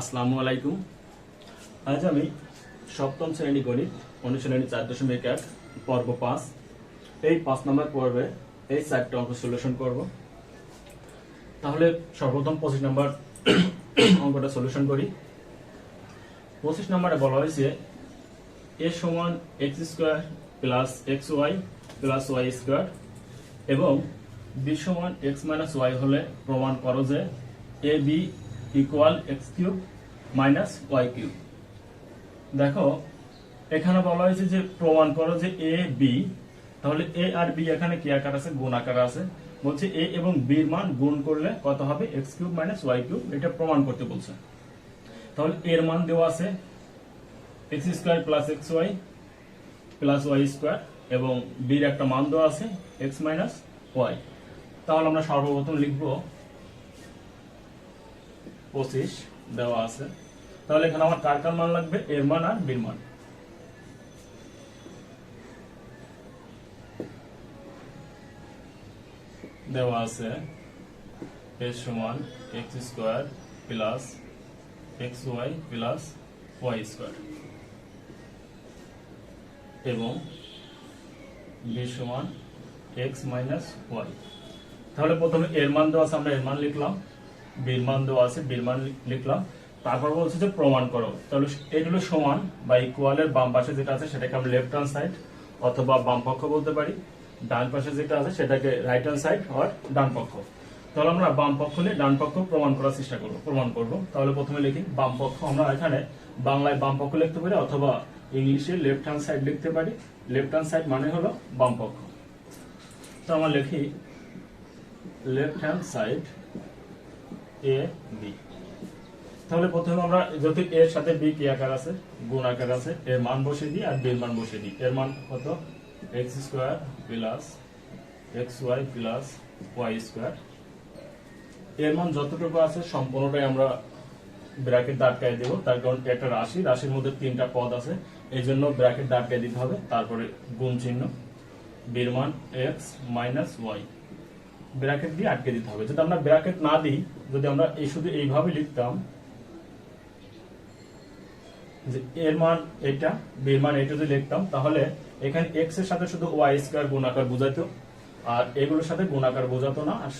আসসালামু আলাইকুম। আজ আমি সপ্তম শ্রেণী গণিত অনুশীলনী 4.1 পর্ব 5 এই 5 নম্বর পর্বে এই 4টা অঙ্ক সলিউশন করব। তাহলে সর্বপ্রথম 25 নম্বর অঙ্কটা সলিউশন করি। 25 নম্বরে বলা হয়েছে a সমান x² plus xy plus y square এবং b সমান x মাইনাস y হলে প্রমাণ করো যে ab equal x³ minus y³ দেখো এখানে বলা হয়েছে যে প্রমাণ করো যে a b, তাহলে a আর b এখানে কি আকার আছে, গুণ আকার আছে। বলছে a এবং b এর মান গুণ করলে কত হবে, x³ মাইনাস y³ এটা প্রমাণ করতে বলছে। তাহলে এর মান দেওয়া আছে x² plus xy plus y square এবং b এর একটা মান দেওয়া আছে x মাইনাস y। তাহলে আমরা সর্বপ্রথম লিখব 25 দেওয়া আছে। তাহলে এখানে আমার কার কার মান লাগবে, এর মান আর বির মান। দেওয়া আছে a সমান x² plus xy plus y square এবং b সমান x মাইনাস y। তাহলে প্রথমে এর মান দেওয়া আছে, আমরা এর মান লিখলাম, বির মান দেওয়া আছে বির মান লিখলাম। তারপর বলছে যে প্রমাণ করো। তাহলে এগুলো সমান বা ইকুয়ালের বাম পাশে যেটা আছে সেটাকে আমরা লেফট হ্যান্ড সাইড অথবা বাম পক্ষ বলতে পারি, ডান পাশে যেটা আছে সেটাকে রাইট হ্যান্ড সাইড অর ডান পক্ষ। তাহলে আমরা বাম পক্ষ নিয়ে ডান পক্ষ প্রমাণ করার চেষ্টা করব, প্রমাণ করব। তাহলে প্রথমে লিখি বাম পক্ষ। আমরা এখানে বাংলায় বাম পক্ষ লিখতে পারি অথবা ইংলিশে লেফট হ্যান্ড সাইড লিখতে পারি। লেফট হ্যান্ড সাইড মানে হলো বাম পক্ষ। তো আমরা লিখি left hand side A B. তাহলে প্রথমে আমরা যদি এর সাথে বি কি আকার আছে, গুণ আকার আছে, এর মান বসিয়ে দিই আর বি এর মান বসিয়ে দিই। এর মান কত, x² plus xy plus y square. এর মান যতটুকু আছে সম্পূর্ণটাই আমরা ব্র্যাকেট দাঁড়ায় দেব, তার কারণ একটা রাশি, রাশির মধ্যে তিনটা পদ আছে, এই জন্য ব্র্যাকেট দাঁড়ায় দিতে হবে। তারপরে গুণ চিহ্ন, বির মান x মাইনাস y, ব্র্যাকেট দিয়ে আটকে দিতে হবে। যদি আমরা ব্র্যাকেট না দিই, যদি আমরা এই শুধু এইভাবে লিখতাম যে এর মান এটা, বির মান এটা যদি লিখতাম, তাহলে এখানে x এর সাথে শুধু y স্কয়ার গুণাকার বোঝাতো আর এগুলোর সাথে গুণাকার বোঝাতো না, আর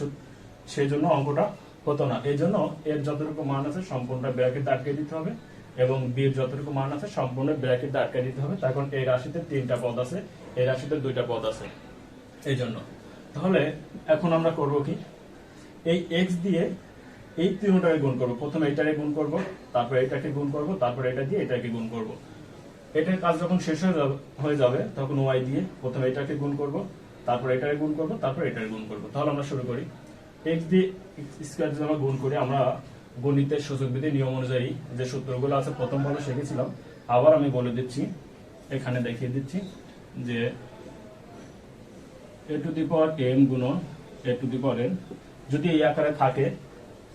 সেই জন্য অঙ্কটা হতো না। এই জন্য এর যতটুকু মান আছে সম্পূর্ণ ব্র্যাকেট আটকে দিতে হবে এবং বির যতটুকু মান আছে সম্পূর্ণ ব্র্যাকেট আটকে দিতে হবে। তার কারণ এই রাশিতে তিনটা পদ আছে, এই রাশিতে দুইটা পদ আছে, এই জন্য। তাহলে এখন আমরা করব কি, এই x দিয়ে এই তিনটাকে গুণ করব। প্রথমে এটাকে গুণ করব, তারপর এটাকে গুণ করব, তারপর এটা দিয়ে এটাকে গুণ করব। এটার কাজ যখন শেষ হয়ে যাবে তখন y দিয়ে প্রথমে এটাকে গুণ করব, তারপর এটাকে গুণ করব, তারপর এটাকে গুণ করব। তাহলে আমরা শুরু করি। x দিয়ে স্কয়ার যদি আমরা গুণ করি, আমরা গণিতের সূচকবিধি নিয়ম অনুযায়ী যে সূত্রগুলো আছে প্রথম পর্বে শিখেছিলাম, আবার আমি বলে দিচ্ছি, এখানে দেখিয়ে দিচ্ছি যে a two the power m গুণন a two the power n যদি এই আকারে থাকে,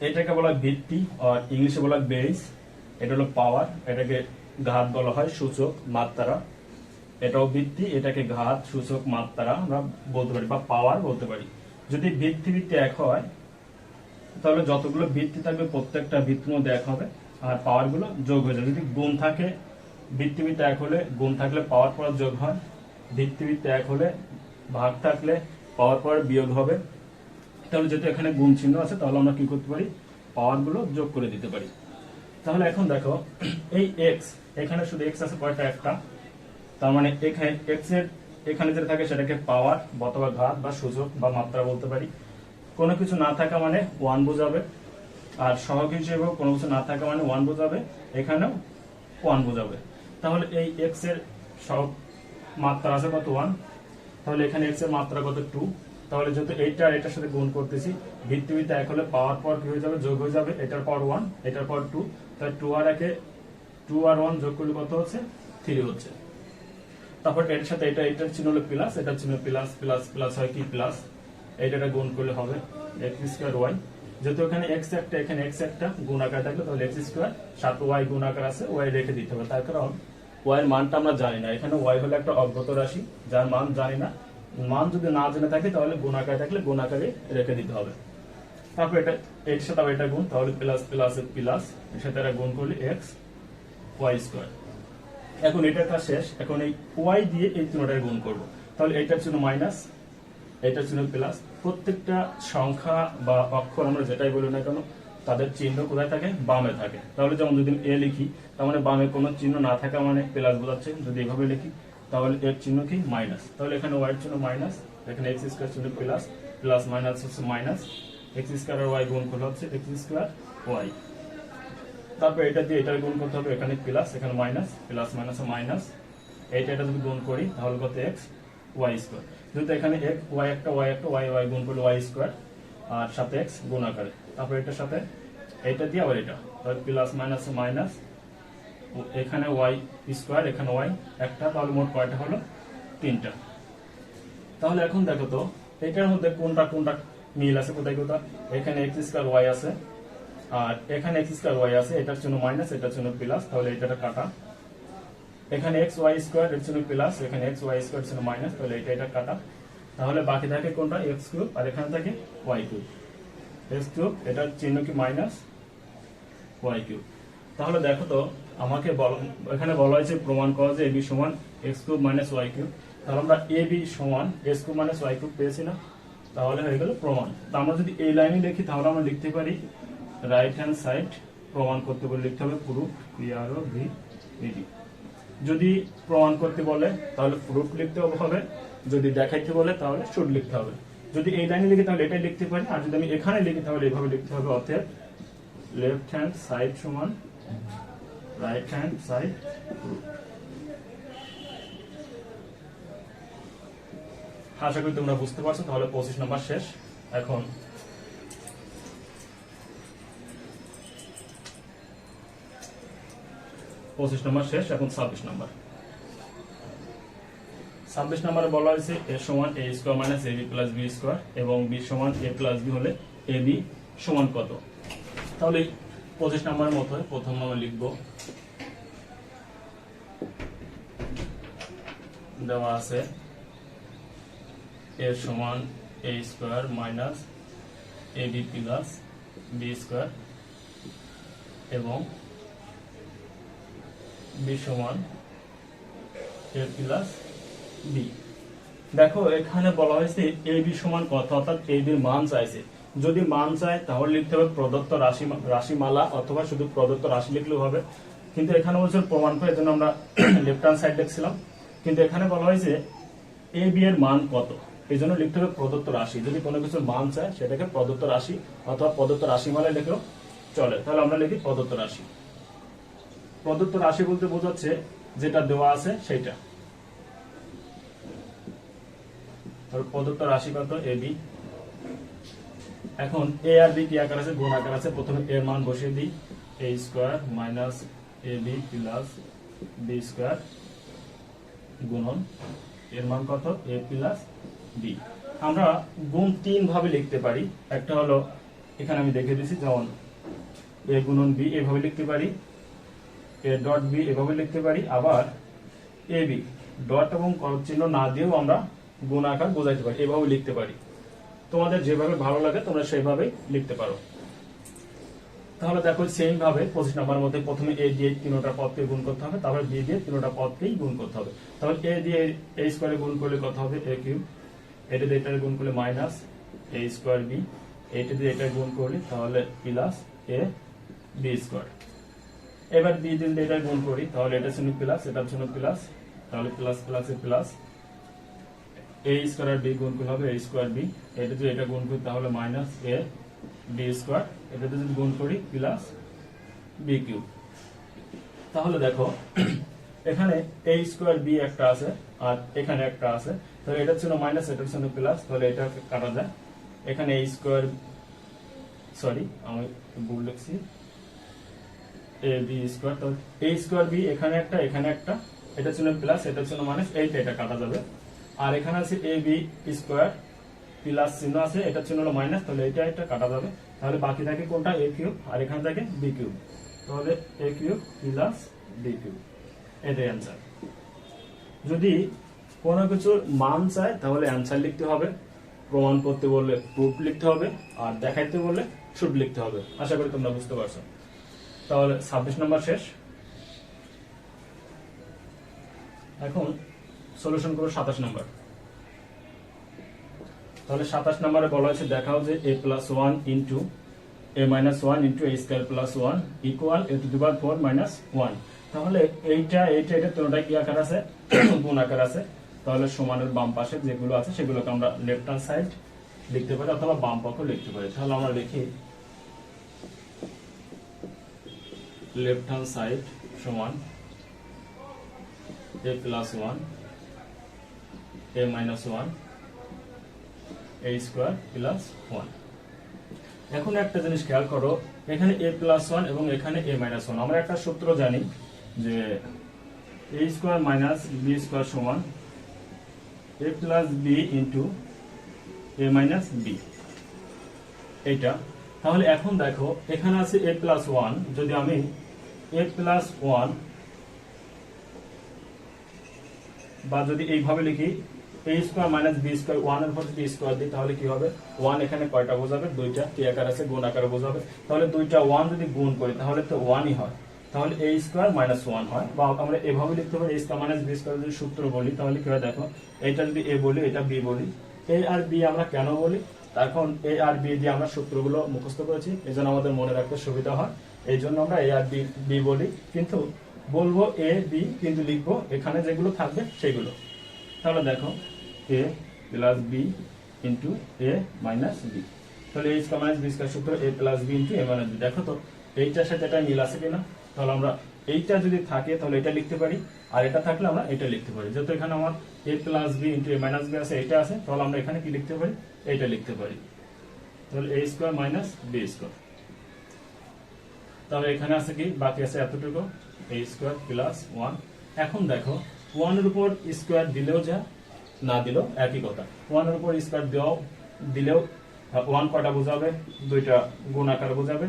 এটাকে বলা হয় ভিত্তি আর ইংলিশে বলা হয় বেস। এটা হলো পাওয়ার, এটাকে ঘাত বলা হয়, সূচক মাত্রা। এটাও ভিত্তি, এটাকে ঘাত সূচক মাত্রা আমরা বলতে পারি বা পাওয়ার বলতে পারি। যদি ভিত্তি ভিত্তি এক হয় তাহলে যতগুলো ভিত্তি থাকবে প্রত্যেকটা ভিত্তির মধ্যে এক হবে আর পাওয়ার গুলো যোগ হয়ে যাবে। যদি গুণ থাকে, ভিত্তি ভিত্তি এক হলে গুণ থাকলে পাওয়ার পর যোগ হয়, ভিত্তি ভিত্তি এক হলে ভাগ থাকলে পাওয়ার পর বিয়োগ হবে। তাহলে যেহেতু এখানে গুণ চিহ্ন আছে, তাহলে আমরা কি করতে পারি, পাওয়ার গুলো যোগ করে দিতে পারি। তাহলে এখন দেখো এই x, এখানে শুধু x আছে কয়টা, একটা। তার মানে এখানে x এর এখানে যেটা থাকে সেটাকে পাওয়ার অথবা ঘাত বা সূচক বা মাত্রা বলতে পারি। কোনো কিছু না থাকা মানে 1 বোঝাবে, আর সহগ হিসেবেও কোনো কিছু না থাকা মানে 1 বোঝাবে, এখানেও 1 বোঝাবে। তাহলে এই x এর সহগ মাত্রা আছে কত, 1। তাহলে এখানে x এর মাত্রা কত, 2। তাহলে যেহেতু এইটা আর এটার সাথে গুণ করতেছি, ভিত্তি ভিত্তি এক হলে পাওয়ার পর কি হয়ে যাবে, যোগ হয়ে যাবে। এটার পর 1, এটার পর 2, তাহলে 2 আর 1 যোগ করলে কত হচ্ছে, 3 হচ্ছে। তারপর এর সাথে এটার চিহ্ন হলো প্লাস, এটার চিহ্ন প্লাস, প্লাস প্লাস হয় কি প্লাস, এইটাটা গুণ করলে হবে x² y। যেহেতু এখানে x একটা এখানে x একটা, গুণ আকার থাকলে তাহলে x² সাথে y গুণ আকার আছে, y রেখে দিতে হবে। তার কারণ y এর মানটা আমরা জানি না, এখানে y হলো একটা অজ্ঞাত রাশি যার মান জানি না। মান যদি না জেনে থাকে তাহলে গুণ আকারে থাকলে গুণ আকারে রেখে দিতে হবে। তারপর এটা এর সাথে আবার এটা গুণ, তাহলে প্লাস প্লাস প্লাস এর সাথে এটা গুণ করলে এক্স ওয়াই স্কোয়ার। এখন এটার কাজ শেষ, এখন এই ওয়াই দিয়ে এই তিনটায় গুণ করব, তাহলে এটার জন্য মাইনাস, এটার জন্য প্লাস। প্রত্যেকটা সংখ্যা বা অক্ষর আমরা যেটাই বলি না কেন তাদের চিহ্ন কোথায় থাকে? বামে থাকে। তাহলে যেমন যদি এ লিখি তার মানে বামে কোনো চিহ্ন না থাকা মানে প্লাস বোঝাচ্ছে, যদি এভাবে লিখি তাহলে এর চিহ্ন কি? মাইনাস। তাহলে এখানে ওয়াই এর জন্য মাইনাস, এখানে এক্স স্কোয়ার জন্য প্লাস, প্লাস মাইনাস হচ্ছে মাইনাস, এক্স স্কোয়ার আর ওয়াই গুণ করলে হচ্ছে এক্স স্কোয়ার ওয়াই। তারপর এটা দিয়ে এটা গুণ করতে হবে, এখানে প্লাস এখানে মাইনাস, প্লাস মাইনাস মাইনাস, এটা যদি গুণ করি তাহলে কত? X y square. যেহেতু এখানে এক ওয়াই একটা ওয়াই একটা ওয়াই ওয়াই গুণ করলে ওয়াই স্কোয়ার আর সাথে এক্স গুণ আকারে, তারপর এটার সাথে এটা দিয়ে আবার এটা, তাহলে প্লাস মাইনাস মাইনাস, এখানে ওয়াই স্কোয়ার এখানে ওয়াই একটা, তাহলে মোট কয়টা হলো? 3টা। তাহলে এখন দেখো তো এটার মধ্যে কোনটা কোনটা মিল আছে, কোথায় কোথায়? এখানে এক্স স্কোয়ার ওয়াই আছে আর এখানে এক্স স্কোয়ার ওয়াই আছে, এটার জন্য মাইনাস এটার জন্য প্লাস, তাহলে এটা কাটা। এখানে এক্স ওয়াই স্কোয়ার এর জন্য প্লাস, এখানে এক্স ওয়াই স্কোয়ার এর জন্য মাইনাস, তাহলে এটা কাটা। তাহলে বাকি থাকে কোনটা? এক্স কিউব, আর এখানে থাকে ওয়াই কিউব। এক্স কিউব এটার চিহ্ন কি? Minus y cube. তাহলে দেখো তো আমাকে এখানে বলা হয়েছে প্রমাণ করা যে এবি সমান x cube minus y cube. তাহলে আমরা এবি সমান x cube minus y cube পেয়েছি না? তাহলে হয়ে গেল প্রমাণ। তো আমরা যদি এই লাইনে লিখি তাহলে আমরা লিখতে পারি রাইট হ্যান্ড সাইড প্রমাণ করতে বলে লিখতে হবে প্রুফ পিআরও ভি ইডি। যদি প্রমাণ করতে বলে তাহলে প্রুফ লিখতে হবে, যদি দেখাইতে বলে তাহলে শুড লিখতে হবে। যদি এই লাইনে লিখি তাহলে এটাই লিখতে পারি, আর যদি আমি এখানে লিখি তাহলে এভাবে লিখতে হবে, অতএব লেফট হ্যান্ড সাইড সমান রাইট হ্যান্ড সাইড প্রুফ। আশা করি তোমরা বুঝতে পারছো। তাহলে 25 নম্বর শেষ। এখন 25 নম্বর শেষ, এখন 26 নম্বর। 26 নম্বরে বলা হয়েছে এ সমান a square minus a b plus b square এবং বি সমান এ প্লাস বি হলে এ বি সমান কত? তাহলে 25 নম্বরের মতো প্রথম আমরা লিখব, দেওয়া আছে এর সমান a square minus A B plus b square এবং বি সমান এ প্লাস বি। দেখো এখানে বলা হয়েছে এ বি সমান কত, অর্থাৎ এ বির মান চাইছে। যদি মান চায় তাহলে লিখতে হবে প্রদত্ত রাশিমালা অথবা শুধু প্রদত্ত রাশি লিখলেও হবে, কিন্তু এখানে বলছে প্রমাণ করে, এজন্য আমরা লেফট হ্যান্ড সাইড লিখছিলাম। কিন্তু এখানে বলা হয়েছে এ বি এর মান কত, এই জন্য লিখতে হবে প্রদত্ত রাশি। যদি কোনো কিছুর মান চায় সেটাকে প্রদত্ত রাশি অথবা প্রদত্ত রাশিমালা লিখেও চলে। তাহলে আমরা লিখি প্রদত্ত রাশি। প্রদত্ত রাশি বলতে বোঝাচ্ছে যেটা দেওয়া আছে সেইটা। প্রদত্ত রাশি কত? A B. এখন এ আর বি কি আকার আছে? গুণ আকার আছে। প্রথমে এর মান বসিয়ে দিই, এ square minus A B plus b square গুণন এর মান কত? এ প্লাস বি। আমরা গুণ 3 ভাবে লিখতে পারি। একটা হলো এখানে আমি দেখে দিচ্ছি, যেমন এ গুণন বি এভাবে লিখতে পারি, এ ডট বি এভাবে লিখতে পারি, আবার এ বি ডট এবং করদ চিহ্ন না দিয়েও আমরা গুণ আকার বোঝাইতে পারি, এভাবে লিখতে পারি। তোমাদের যেভাবে ভালো লাগে তোমরা সেইভাবে লিখতে পারো। তাহলে দেখো সেম ভাবে 25 নম্বরের মধ্যে প্রথমে এ দিয়ে 3টা পদকে গুণ করতে হবে, তারপর বি দিয়ে 3টা পদকেই গুণ করতে হবে। তাহলে এ দিয়ে এ স্কোয়ারে গুণ করলে কত হবে? এ কিউব। এটা দিয়ে এটা গুণ করলে মাইনাস এ স্কোয়ার বি। এটা দিয়ে এটা গুণ করলে তাহলে প্লাস এ বি স্কোয়ার। এবার বি দিয়ে এটা গুণ করি তাহলে এটার জন্য প্লাস এটার জন্য প্লাস, তাহলে প্লাস প্লাস এ প্লাস। এ স্কোয়ার আর বি গুণ করলে হবে এ স্কোয়ার বি। এটা যদি এটা গুণ করি তাহলে মাইনাস এ বি স্কোয়ার। এটাতে যদি গুণ করি প্লাস বি কিউব। তাহলে দেখো এখানে এ স্কোয়ার বি একটা আছে আর এখানে একটা আছে, তাহলে এটার জন্য মাইনাস এটার জন্য প্লাস, তাহলে এটা কাটা যায়। এখানে এ স্কোয়ার, সরি আমি ভুল লিখছি, এ বি স্কোয়ার, তাহলে এ স্কোয়ার বি এখানে একটা এখানে একটা, এটার জন্য প্লাস এটার জন্য মাইনাস, এইটা এটা কাটা যাবে। আর এখানে আছে এ বি স্কোয়ার প্লাস চিহ্ন আছে, এটার চিহ্ন হলো মাইনাস, তাহলে এটা একটা কাটা যাবে। তাহলে বাকি থাকে কোনটা? এ কিউব, আর এখানে থাকে বি কিউব। তাহলে এ কিউব প্লাস বি কিউব, এটাই অ্যান্সার। যদি কোনো কিছুর মান চায় তাহলে অ্যান্সার লিখতে হবে, প্রমাণ করতে বললে প্রুফ লিখতে হবে, আর দেখাইতে বললে শুড লিখতে হবে। আশা করি তোমরা বুঝতে পারছো। তাহলে 26 নম্বর শেষ। এখন সলিউশন করব 27 নম্বর। তাহলে 27 নম্বরে বলা হয়েছে দেখাও যে a plus 1 into a minus 1 into a square plus 1 equal a two the power 4 minus 1। তাহলে এইটা তিনটাই কি আকার আছে? গুণ আকার আছে। তাহলে সমানের বাম পাশে যেগুলো আছে সেগুলোকে আমরা লেফট হ্যান্ড সাইড লিখতে পারি অথবা বাম পক্ষ লিখতে পারি। তাহলে আমরা লিখি লেফট হ্যান্ড সাইড সমান a plus 1 a minus 1 a square plus 1। এখন একটা জিনিস খেয়াল করো, এখানে a প্লাস 1 এবং এখানে a মাইনাস 1। আমরা একটা সূত্র জানি যে a square minus b square সমান a plus b into a minus b। এটা তাহলে এখন দেখো এখানে আছে a প্লাস 1, যদি আমি a প্লাস 1 বা যদি এইভাবে লিখি a square minus b square 1 এর উপর যদি স্কয়ার দিই তাহলে কি হবে? 1 এখানে কয়টা বোঝাবে? দুইটা। কি আকার আছে? গুণ আকারে বোঝাবে। তাহলে দুইটা 1 যদি গুণ করি তাহলে তো 1ই হয়। তাহলে a স্কয়ার মাইনাস 1 হয়। বা আমরা এভাবে লিখতে পারি a square minus b square যদি সূত্র বলি তাহলে কি হয় দেখো, এটা যদি a বলি এটা b বলি। a আর b আমরা কেন বলি? এখন a আর b দিয়ে আমরা সূত্রগুলো মুখস্থ করেছি, এজন্য আমাদের মনে রাখতে সুবিধা হয়। এইজন্য আমরা a আর b বলি, কিন্তু বলবো a b, কিন্তু লিখবো এখানে যেগুলো থাকবে সেগুলো। তাহলে দেখো a plus b into a minus b। তাহলে a square minus b square সূত্র a plus b into a minus b। দেখো তো এইটার সাথে এটা মিল আছে কিনা? তাহলে আমরা এইটা যদি থাকে তাহলে এটা লিখতে পারি, আর এটা থাকলে আমরা এটা লিখতে পারি। যেহেতু এখানে আমার a plus b into a minus b আছে, এটা আছে, তাহলে আমরা এখানে কি লিখতে পারি? এইটা লিখতে পারি। তাহলে a square minus b square. তাহলে এখানে আছে কি? বাকি আছে এতটুকু a স্কয়ার প্লাস 1। এখন দেখো 1 এর উপর স্কয়ার দিলেও যা, না দিলেও একই কথা। 1 এর উপর স্কয়ার দিলেও 1 কয়টা বোঝাবে? দুইটা গুণ আকারে বোঝাবে,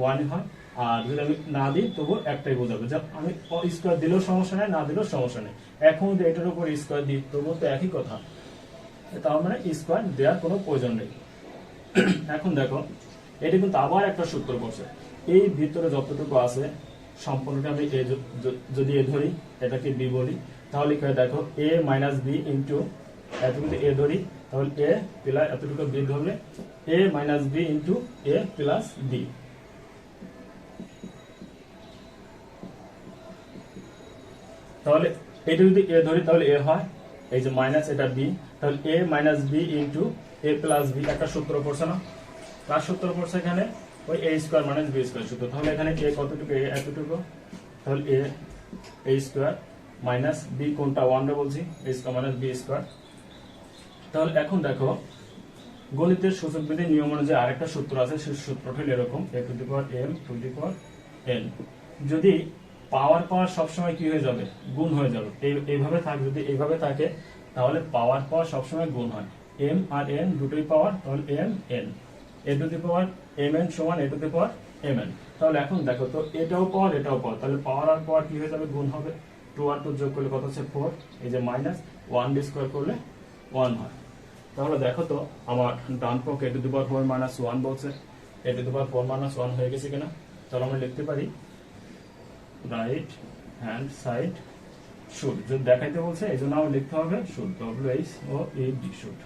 1ই হয়। আর যদি আমি না দিই তবু একটাই বোঝাবে। যা আমি স্কয়ার দিলেও সমস্যা নেই, না দিলেও সমস্যা নেই। এখন যদি এটার উপর স্কয়ার দিই তবু তো একই কথা। তার মানে স্কয়ার দেওয়ার কোনো প্রয়োজন নেই। এখন দেখো এটা কিন্তু আবার একটা সূত্র বসে। এই ভিতরে যতটুকু আছে সম্পূর্ণটা আমি যদি এ ধরি, এটাকে b বলি, তাহলে কি হয় দেখো a মাইনাস b ইন্টু এতটুকু যদি a ধরি তাহলে a প্লাস এতটুকু b ধরলে a minus b into a plus b। তাহলে এটা যদি a ধরি তাহলে a হয়, এই যে মাইনাস এটা b, তাহলে a minus b into a plus b। একটা সূত্র পড়ছে না? কার সূত্র পড়ছে এখানে? ওই a square minus b square সূত্র। তাহলে এখানে a কতটুকু? a এতটুকু। তাহলে a স্কয়ার মাইনাস b কোনটা? 1 রে বলছি, a square minus b square. তাহলে এখন দেখো গণিতের সূচক বিধির নিয়ম অনুযায়ী আরেকটা সূত্র আছে, সেই সূত্রটা হলো এরকম a two the power m two the power n। যদি পাওয়ার সবসময় কি হয়ে যাবে? গুণ হয়ে যাবে। এইভাবে থাকে, যদি এইভাবে থাকে তাহলে পাওয়ার সবসময় গুণ হয়। m আর n দুটোই পাওয়ার, তাহলে m n। a two the power mn সমান a two the power mn। তাহলে এখন দেখো তো এটাও পাওয়ার এটাও পাওয়ার, তাহলে পাওয়ার আর পাওয়ার কি হয়ে যাবে? গুণ হবে। 2 আর 2 যোগ করলে কত হচ্ছে? 4। এই যে মাইনাস 1 ডি স্কয়ার করলে 1 হয়। তাহলে দেখো তো আমার ডান পক্ষ a two the power 4 minus 1 বলছে, a two the power 4 minus 1 হয়ে গেছে কিনা? তাহলে আমরা লিখতে পারি রাইট হ্যান্ড সাইড শুড। যদি দেখাইতে বলছে এই জন্য আমার লিখতে হবে শুড, WHOED শুড।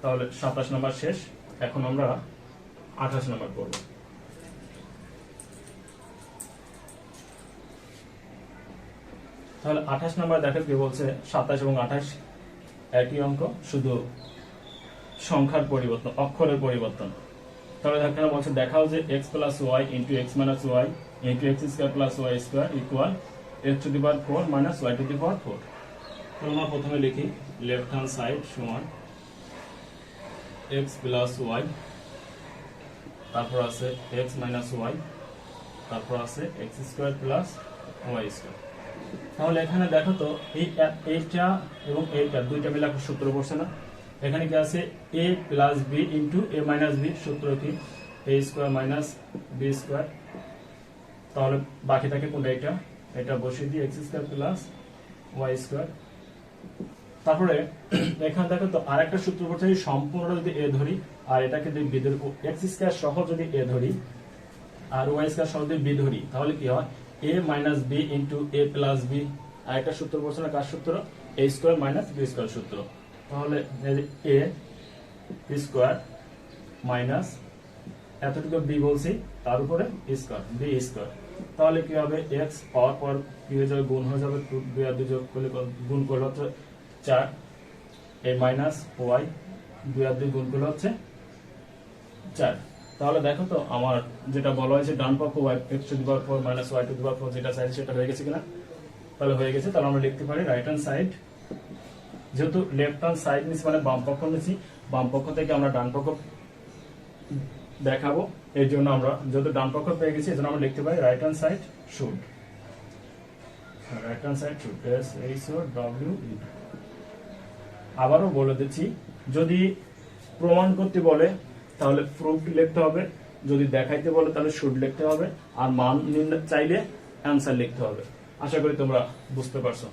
তাহলে 27 নম্বর শেষ। এখন আমরা 28 নম্বর পড়ব। তাহলে 28 নম্বর দেখো কি বলছে, 27 এবং 28 একই অঙ্ক, শুধু সংখ্যার পরিবর্তন, অক্ষরের পরিবর্তন। তাহলে এখানে বলছে দেখাও যে x plus y into x minus y into x square plus y square equal x to the power 4 minus y to the power 4। তো আমরা প্রথমে লিখি লেফট হ্যান্ড সাইড সমান x প্লাস y, তারপর আছে x মাইনাস y, তারপর আছে x square plus y square. তাহলে এখানে দেখো তো এইটা এবং এইটা দুইটা মিলে একটা সূত্র পড়ছে না? এখানে কি আছে? a plus b into a minus b। সূত্র কি? a square minus b square. তাহলে বাকি থাকে কোনটা? এটা বসিয়ে দিই x square plus y square তারপরে এখানে দেখো তো আরেকটা সূত্র বলছে সম্পূর্ণ যদি এ ধরি আর এটাকে যদি বি ধরি, এক্স স্কয়ার সহ যদি এ ধরি আর ওয়াই স্কয়ার সহ যদি বি ধরি, তাহলে কি হয় এ মাইনাস বি ইন্টু এ প্লাস বি। আরেকটা সূত্র বলছে না, কার সূত্র? এ স্কয়ার মাইনাস বি স্কয়ার সূত্র। তাহলে এ স্কয়ার মাইনাস এতটুকু বি বলছি, তার উপরে স্কয়ার বি স্কয়ার। তাহলে কি হবে এক্স পাওয়ার পর কি হয়ে যাবে, গুণ হয়ে যাবে, 2 আর 2 যোগ করলে গুণ করলে হচ্ছে 4, এ মাইনাস ওয়াই 2 আর 2 গুণ করলে হচ্ছে 4। তাহলে দেখো তো আমার যেটা বলা হয়েছে ডান পক্ষ y x to the power 4 minus y to the power 4 যেটা চাইছে সেটা হয়ে গেছে কিনা? তাহলে হয়ে গেছে। তাহলে আমরা লিখতে পারি রাইট হ্যান্ড সাইড, যেহেতু লেফট হ্যান্ড সাইড নিছি মানে বাম পক্ষ নিছি, বাম পক্ষ থেকে আমরা ডান পক্ষ দেখাবো, এর জন্য আমরা যেহেতু ডান পক্ষ পেয়ে গেছি এজন্য আমরা লিখতে পারি right hand side should, right hand side should S H O W E. আবারও বলে দিচ্ছি, যদি প্রমাণ করতে বলে তাহলে প্রুফড লিখতে হবে, যদি দেখাইতে বলে তাহলে শুড লিখতে হবে, আর মান চাইলে অ্যান্সার লিখতে হবে। আশা করি তোমরা বুঝতে পারছো।